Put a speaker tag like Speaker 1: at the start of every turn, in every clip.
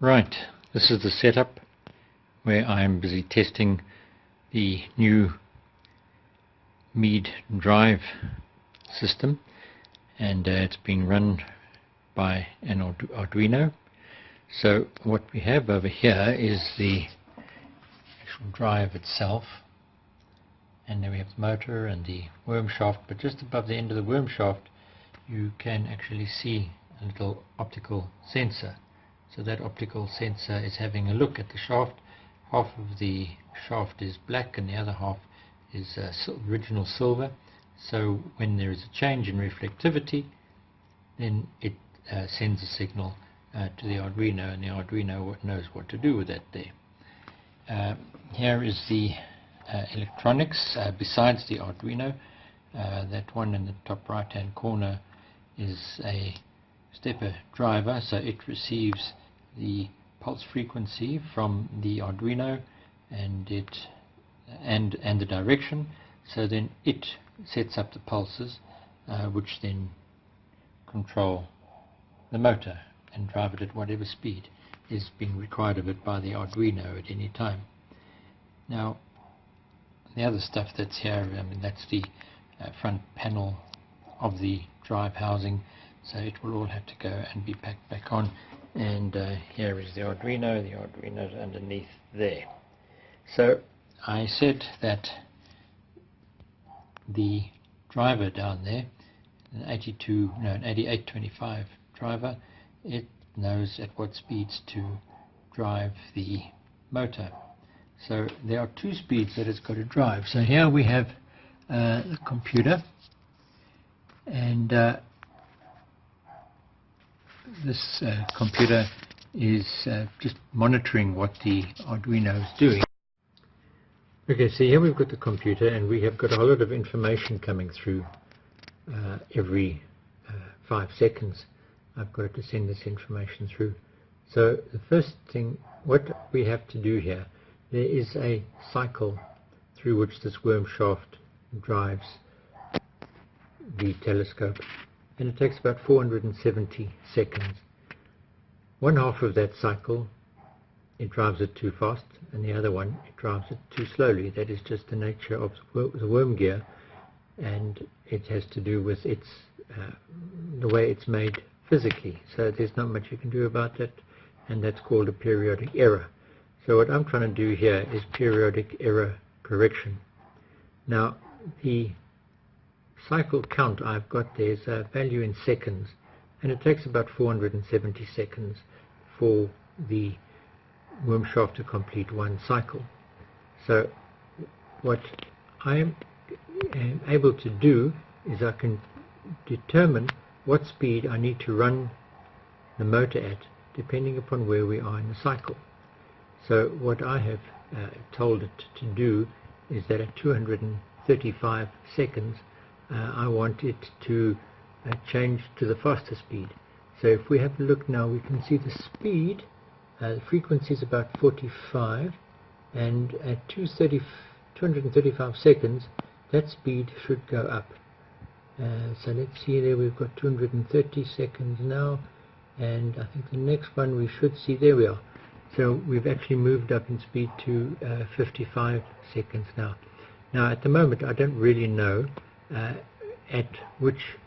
Speaker 1: Right, this is the setup where I'm busy testing the new Meade drive system, and it's being run by an Arduino. So what we have over here is the actual drive itself, and then we have the motor and the worm shaft, but just above the end of the worm shaft you can actually see a little optical sensor. So that optical sensor is having a look at the shaft. Half of the shaft is black and the other half is original silver. So when there is a change in reflectivity, then it sends a signal to the Arduino, and the Arduino knows what to do with that there. Here is the electronics besides the Arduino. That one in the top right hand corner is a stepper driver, so it receives the pulse frequency from the Arduino and the direction, so then it sets up the pulses which then control the motor and drive it at whatever speed is being required of it by the Arduino at any time. Now the other stuff that's here, that's the front panel of the drive housing, so it will all have to go and be packed back on. And here is the Arduino's underneath there. So I said that the driver down there, an 8825 driver, it knows at what speeds to drive the motor. So there are two speeds that it's got to drive. So here we have the computer, and this computer is just monitoring what the Arduino is doing. Okay, so here we've got the computer, and we have got a whole lot of information coming through every 5 seconds. I've got to send this information through. So the first thing, what we have to do here, there is a cycle through which this worm shaft drives the telescope, and it takes about 470 seconds. One half of that cycle, it drives it too fast, and the other one, it drives it too slowly. That is just the nature of the worm gear, and it has to do with its the way it's made physically. So there's not much you can do about that, and that's called a periodic error. So what I'm trying to do here is periodic error correction. Now the cycle count I've got there is a value in seconds, and it takes about 470 seconds for the worm shaft to complete one cycle. So what I am able to do is I can determine what speed I need to run the motor at depending upon where we are in the cycle. So what I have told it to do is that at 235 seconds I want it to change to the faster speed. So if we have a look now, we can see the speed, the frequency is about 45, and at 235 seconds that speed should go up. So let's see, there we've got 230 seconds now, and I think the next one we should see, there we are. So we've actually moved up in speed to 55 seconds now. Now at the moment I don't really know at which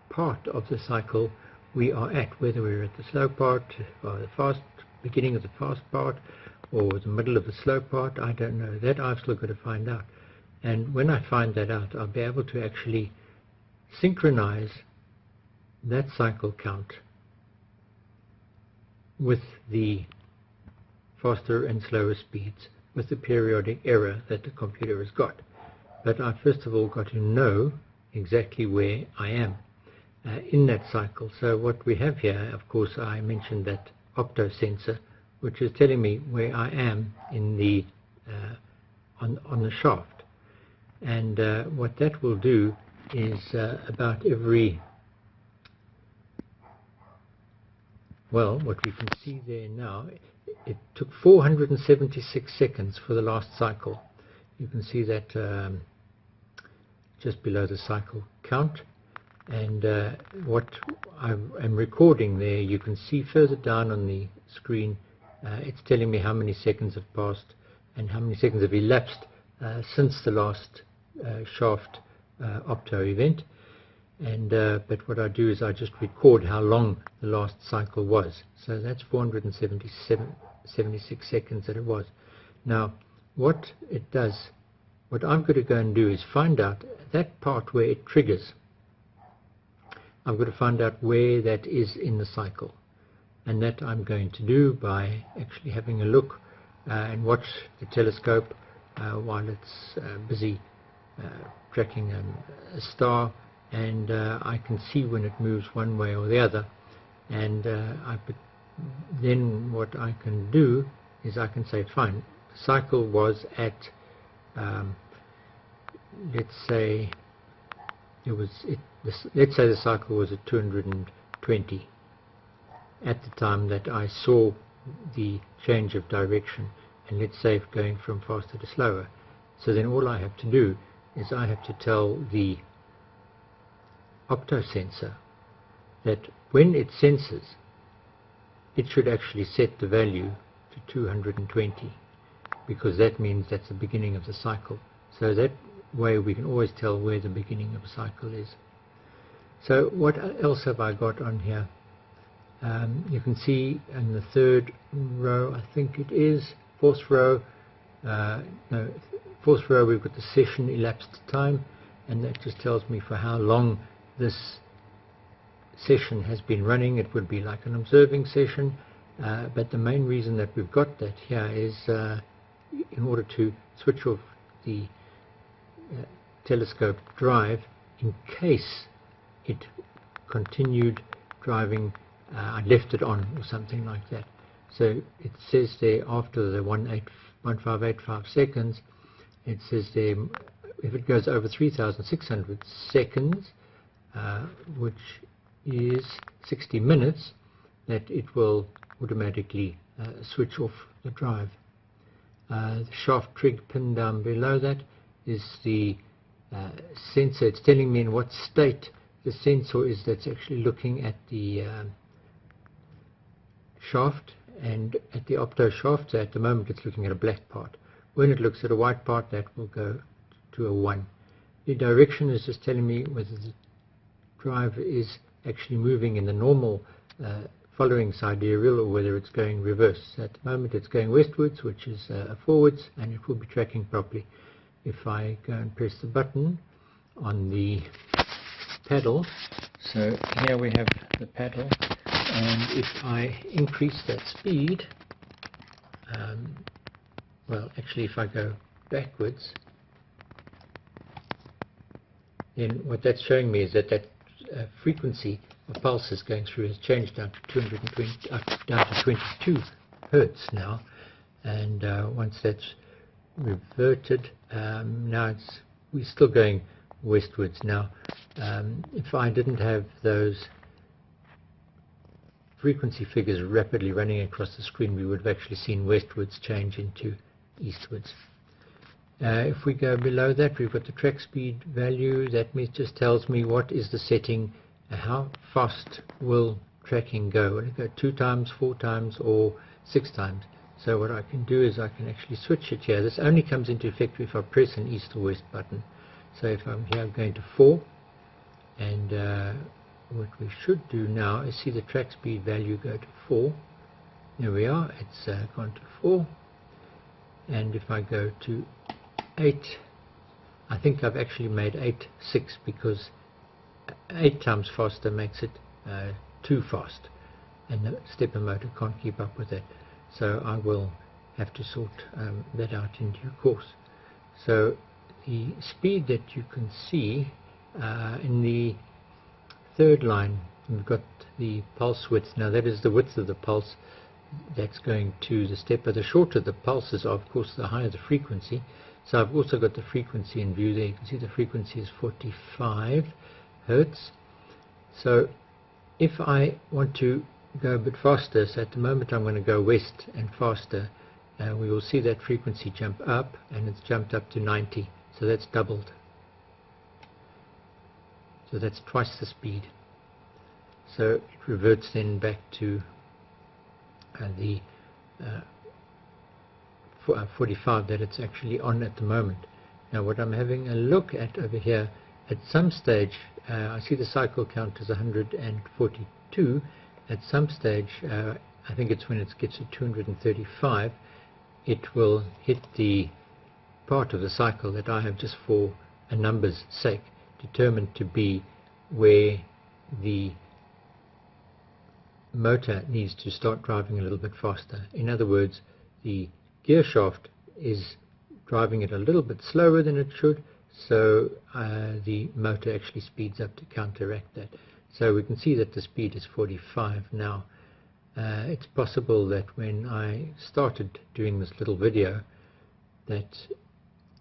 Speaker 1: part of the cycle we are at, whether we're at the slow part or the fast beginning of the fast part or the middle of the slow part. I don't know. That I've still got to find out, and when I find that out, I'll be able to actually synchronize that cycle count with the faster and slower speeds, with the periodic error that the computer has got. But I first of all got to know exactly where I am in that cycle. So what we have here, of course, I mentioned that opto sensor, which is telling me where I am in the on the shaft, and what that will do is about every, well, what we can see there now, it took 476 seconds for the last cycle. You can see that just below the cycle count, And what I am recording there, you can see further down on the screen, it's telling me how many seconds have passed and how many seconds have elapsed since the last shaft opto event. And but what I do is I just record how long the last cycle was. So that's 476 seconds that it was. Now what it does, what I'm going to go and do is find out that part where it triggers. I'm going to find out where that is in the cycle, and that I'm going to do by actually having a look and watch the telescope while it's busy tracking a star, and I can see when it moves one way or the other. And then what I can do is I can say, fine, the cycle was at let's say let's say the cycle was at 220 at the time that I saw the change of direction, and let's say if going from faster to slower. So then all I have to do is I have to tell the optosensor that when it senses, it should actually set the value to 220, because that means that's the beginning of the cycle. So that way we can always tell where the beginning of a cycle is. So what else have I got on here? You can see in the third row, I think it is, fourth row, fourth row, we've got the session elapsed time, and that just tells me for how long this session has been running. It would be like an observing session, but the main reason that we've got that here is in order to switch off the telescope drive in case it continued driving, I left it on or something like that. So it says there after the 1585 seconds, it says there if it goes over 3600 seconds, which is 60 minutes, that it will automatically switch off the drive. The shaft trig pin down below that is the sensor. It's telling me in what state the sensor is that's actually looking at the shaft and at the opto shaft. So at the moment it's looking at a black part. When it looks at a white part, that will go to a 1. The direction is just telling me whether the drive is actually moving in the normal following sidereal or whether it's going reverse. So at the moment it's going westwards, which is forwards, and it will be tracking properly. If I go and press the button on the paddle, so here we have the paddle, and if I increase that speed, well, actually if I go backwards, then what that's showing me is that frequency of pulses going through has changed down to 220, down to 22 hertz now, and once that's reverted, now we're still going westwards now. If I didn't have those frequency figures rapidly running across the screen, we would have actually seen westwards change into eastwards. If we go below that, we've got the track speed value. That just tells me what is the setting, how fast will tracking go. Will it go 2 times, 4 times, or 6 times? So what I can do is I can actually switch it here. This only comes into effect if I press an east or west button. So if I'm here, I'm going to 4, and what we should do now is see the track speed value go to 4. There we are, it's gone to 4. And if I go to 8, I think I've actually made 8 6, because 8 times faster makes it too fast, and the stepper motor can't keep up with it. So I will have to sort that out in due course. So the speed that you can see in the third line, we've got the pulse width. Now that is the width of the pulse that's going to the stepper. The shorter the pulses are, of course, the higher the frequency. So I've also got the frequency in view there. You can see the frequency is 45 Hertz. So if I want to go a bit faster, so at the moment I'm going to go west and faster, we will see that frequency jump up, and it's jumped up to 90, so that's doubled. So that's twice the speed. So it reverts then back to the 45 that it's actually on at the moment. Now what I'm having a look at over here, at some stage I see the cycle count is 142. At some stage, I think it's when it gets to 235, it will hit the part of the cycle that I have, just for a number's sake, determined to be where the motor needs to start driving a little bit faster. In other words, the gear shaft is driving it a little bit slower than it should, so the motor actually speeds up to counteract that. So we can see that the speed is 45 now. It's possible that when I started doing this little video that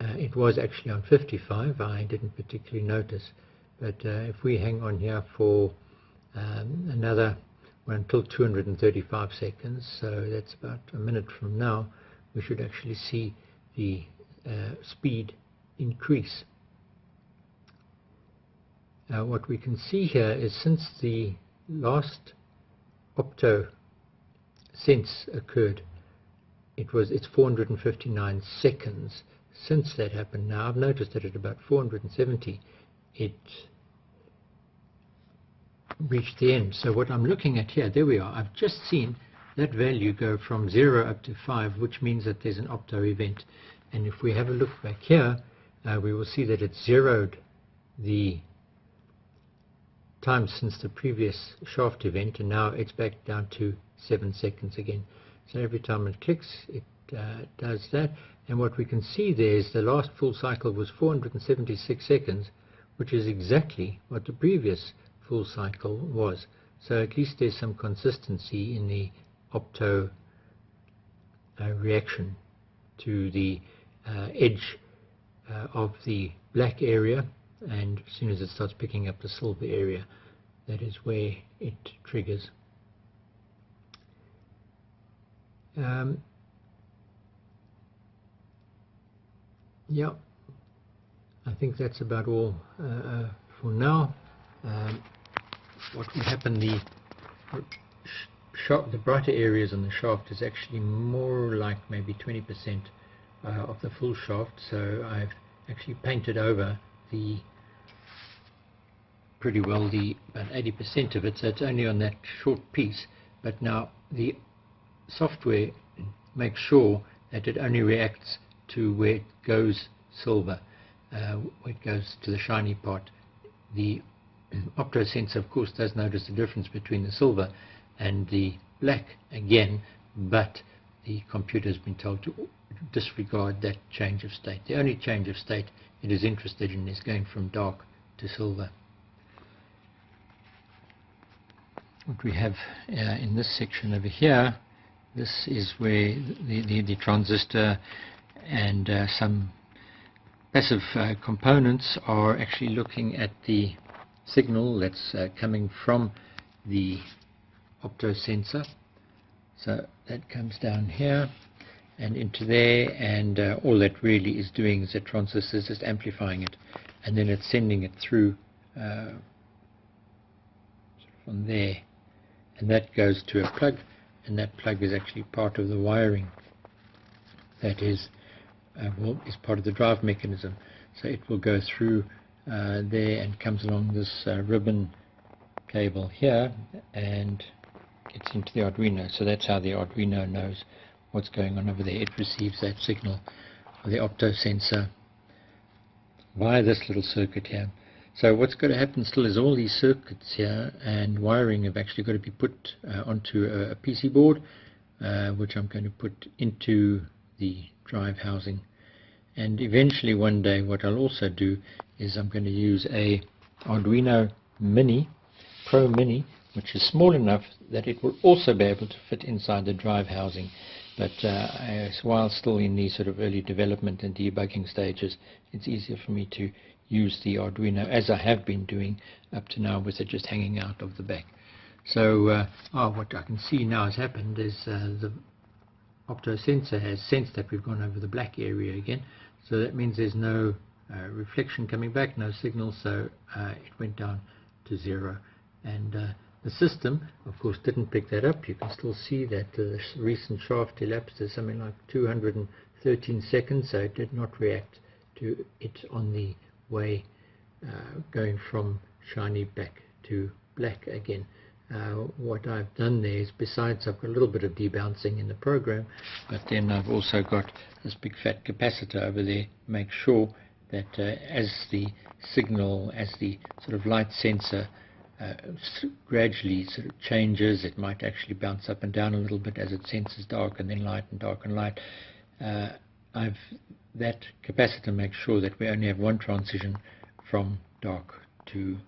Speaker 1: it was actually on 55. I didn't particularly notice, but if we hang on here for another, well, until 235 seconds, so that's about a minute from now, we should actually see the speed increase. What we can see here is, since the last opto sense occurred, it's 459 seconds since that happened. Now I've noticed that at about 470 it reached the end. So what I'm looking at here, there we are, I've just seen that value go from 0 up to 5, which means that there's an opto event. And if we have a look back here, we will see that it zeroed the time since the previous shaft event, and now it's back down to 7 seconds again. So every time it clicks, it does that. And what we can see there is the last full cycle was 476 seconds, which is exactly what the previous full cycle was. So at least there's some consistency in the opto reaction to the edge of the black area, and as soon as it starts picking up the silver area, that is where it triggers. Yeah, I think that's about all for now. What will happen, the brighter areas on the shaft is actually more like maybe 20% of the full shaft, so I've actually painted over the pretty well the about 80% of it, so it's only on that short piece. But now the software makes sure that it only reacts to where it goes silver, where it goes to the shiny part. The opto sensor, of course, does notice the difference between the silver and the black again, but the computer has been told to disregard that change of state. The only change of state it is interested in is going from dark to silver. What we have in this section over here, this is where the transistor and some passive components are actually looking at the signal that's coming from the opto sensor. So that comes down here and into there, and all that really is doing is the transistor is just amplifying it, and then it's sending it through from there, and that goes to a plug, and that plug is actually part of the wiring that is is part of the drive mechanism. So it will go through there and comes along this ribbon cable here and gets into the Arduino. So that's how the Arduino knows what's going on over there. It receives that signal of the opto sensor via this little circuit here. So what's going to happen still is all these circuits here and wiring have actually got to be put onto a PC board, which I'm going to put into the drive housing. And eventually one day what I'll also do is I'm going to use a Arduino Pro Mini, which is small enough that it will also be able to fit inside the drive housing. But while still in the sort of early development and debugging stages, it's easier for me to use the Arduino, as I have been doing up to now, with it just hanging out of the back. So what I can see now has happened is the opto sensor has sensed that we've gone over the black area again, so that means there's no reflection coming back, no signal, so it went down to 0. And the system, of course, didn't pick that up. You can still see that the recent shaft elapsed is something like 213 seconds, so it did not react to it on the way going from shiny back to black again. What I've done there is, besides I've got a little bit of debouncing in the program, but then I've also got this big fat capacitor over there, make sure that as the signal, as the sort of light sensor gradually sort of changes, it might actually bounce up and down a little bit as it senses dark and then light and dark and light. That capacitor makes sure that we only have one transition from dark to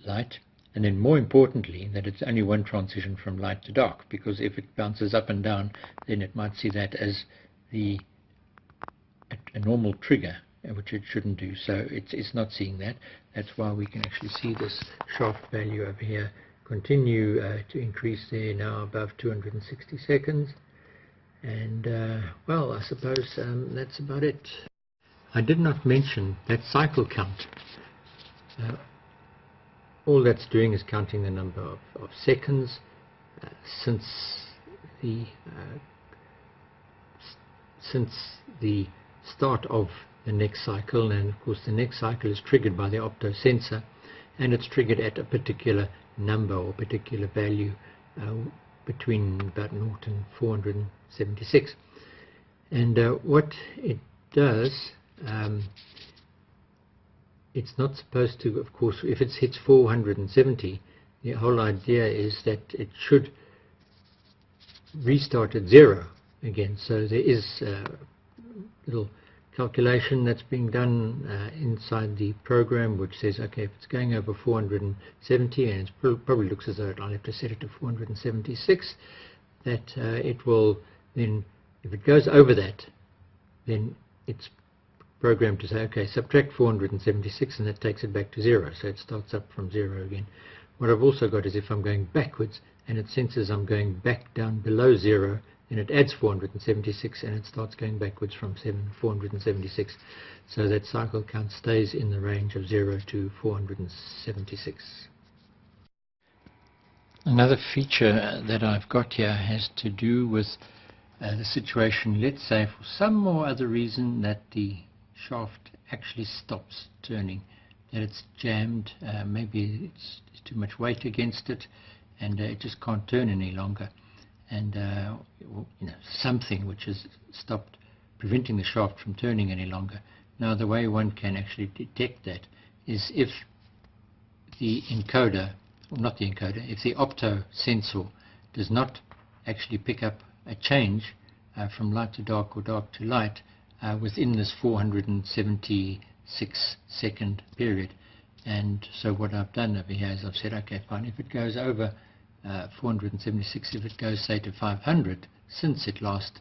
Speaker 1: light, and then more importantly that it's only one transition from light to dark, because if it bounces up and down then it might see that as a normal trigger, which it shouldn't do. So it's not seeing that. That's why we can actually see this shaft value over here continue to increase there, now above 260 seconds. And well, I suppose that's about it. I did not mention that cycle count. All that's doing is counting the number of seconds since the start of the next cycle. And of course the next cycle is triggered by the opto sensor, and it's triggered at a particular number or particular value between about 0 and 476. And what it does, it's not supposed to, of course, if it hits 470, the whole idea is that it should restart at 0 again. So there is a little calculation that's being done inside the program which says, okay, if it's going over 470, and it probably looks as though I'll have to set it to 476, that it will then, if it goes over that, then it's programmed to say, okay, subtract 476, and that takes it back to 0, so it starts up from 0 again. What I've also got is if I'm going backwards and it senses I'm going back down below 0, then it adds 476 and it starts going backwards from 476, so that cycle count stays in the range of 0 to 476. Another feature that I've got here has to do with the situation, let's say for some or other reason that the shaft actually stops turning, that it's jammed, maybe it's too much weight against it and it just can't turn any longer, and something which has stopped preventing the shaft from turning any longer. Now the way one can actually detect that is if the encoder, or not the encoder, if the opto sensor does not actually pick up a change from light to dark or dark to light within this 476 second period. And so what I've done over here is I've said, okay, fine, if it goes over 476, if it goes say to 500, since it last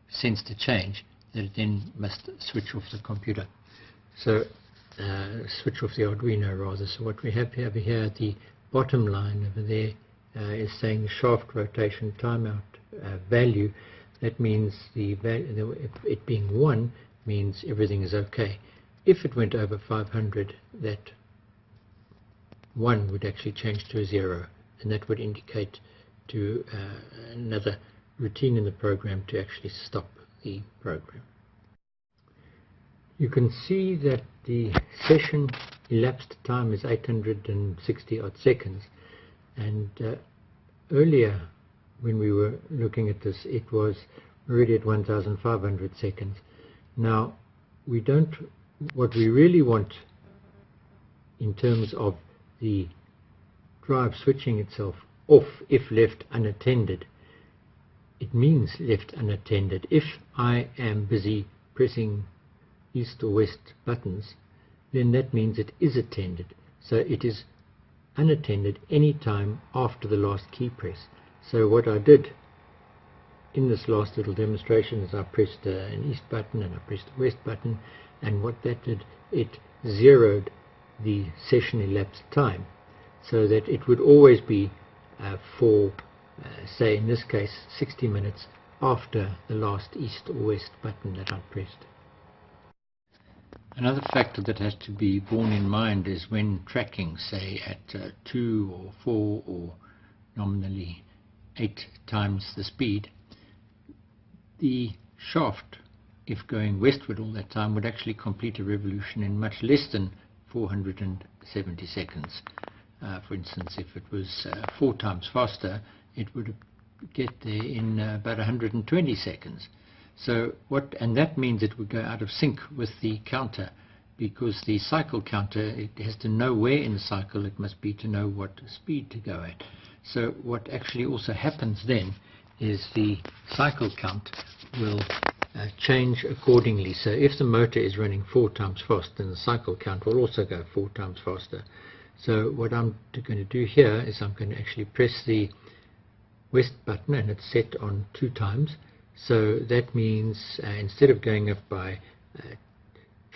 Speaker 1: sensed a change, that it then must switch off the computer. So switch off the Arduino rather. So what we have over here at the bottom line over there is saying the shaft rotation timeout value. That means the value, it being 1 means everything is okay. If it went over 500, that 1 would actually change to a 0, and that would indicate to another routine in the program to actually stop the program. You can see that the session elapsed time is 860 odd seconds, and earlier when we were looking at this it was already at 1500 seconds. Now what we really want in terms of the drive switching itself off if left unattended, it means left unattended. If I am busy pressing east or west buttons, then that means it is attended. So it is unattended any time after the last key press. So what I did in this last little demonstration is I pressed an east button and I pressed a west button, and what that did, it zeroed the session elapsed time, so that it would always be for say in this case 60 minutes after the last east or west button that I pressed. Another factor that has to be borne in mind is when tracking, say at 2 or 4 or nominally 8 times the speed, the shaft, if going westward all that time, would actually complete a revolution in much less than 470 seconds. For instance, if it was 4 times faster, it would get there in about 120 seconds. So and that means it would go out of sync with the counter, because the cycle counter, it has to know where in the cycle it must be to know what speed to go at. So what actually also happens then is the cycle count will change accordingly. So if the motor is running 4 times faster, then the cycle count will also go 4 times faster. So what I'm going to do here is I'm going to actually press the west button, and it's set on 2 times. So that means instead of going up by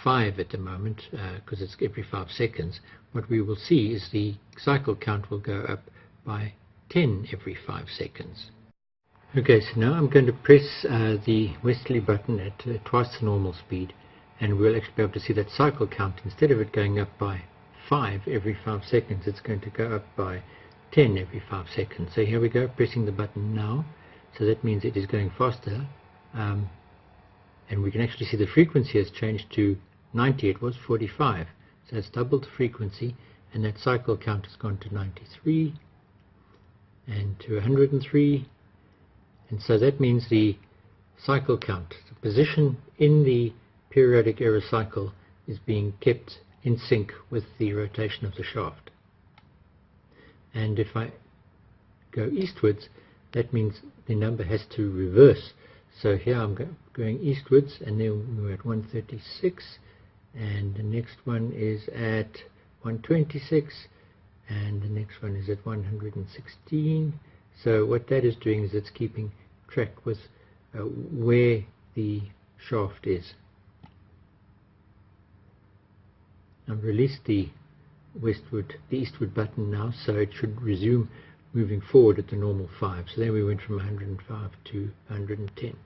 Speaker 1: 5 at the moment, because it's every 5 seconds, what we will see is the cycle count will go up by 10 every 5 seconds. Okay, so now I'm going to press the westerly button at twice the normal speed, and we'll actually be able to see that cycle count, instead of it going up by 5 every 5 seconds, it's going to go up by 10 every 5 seconds. So here we go, pressing the button now. So that means it is going faster, and we can actually see the frequency has changed to 90. It was 45, so it's doubled the frequency, and that cycle count has gone to 93 and to 103. And so that means the cycle count, the position in the periodic error cycle, is being kept in sync with the rotation of the shaft. And if I go eastwards, that means the number has to reverse. So here I'm going eastwards, and then we're at 136, and the next one is at 126, and the next one is at 116. So what that is doing is it's keeping track with where the shaft is. I've released the eastward button now, so it should resume moving forward at the normal 5. So then we went from 105 to 110.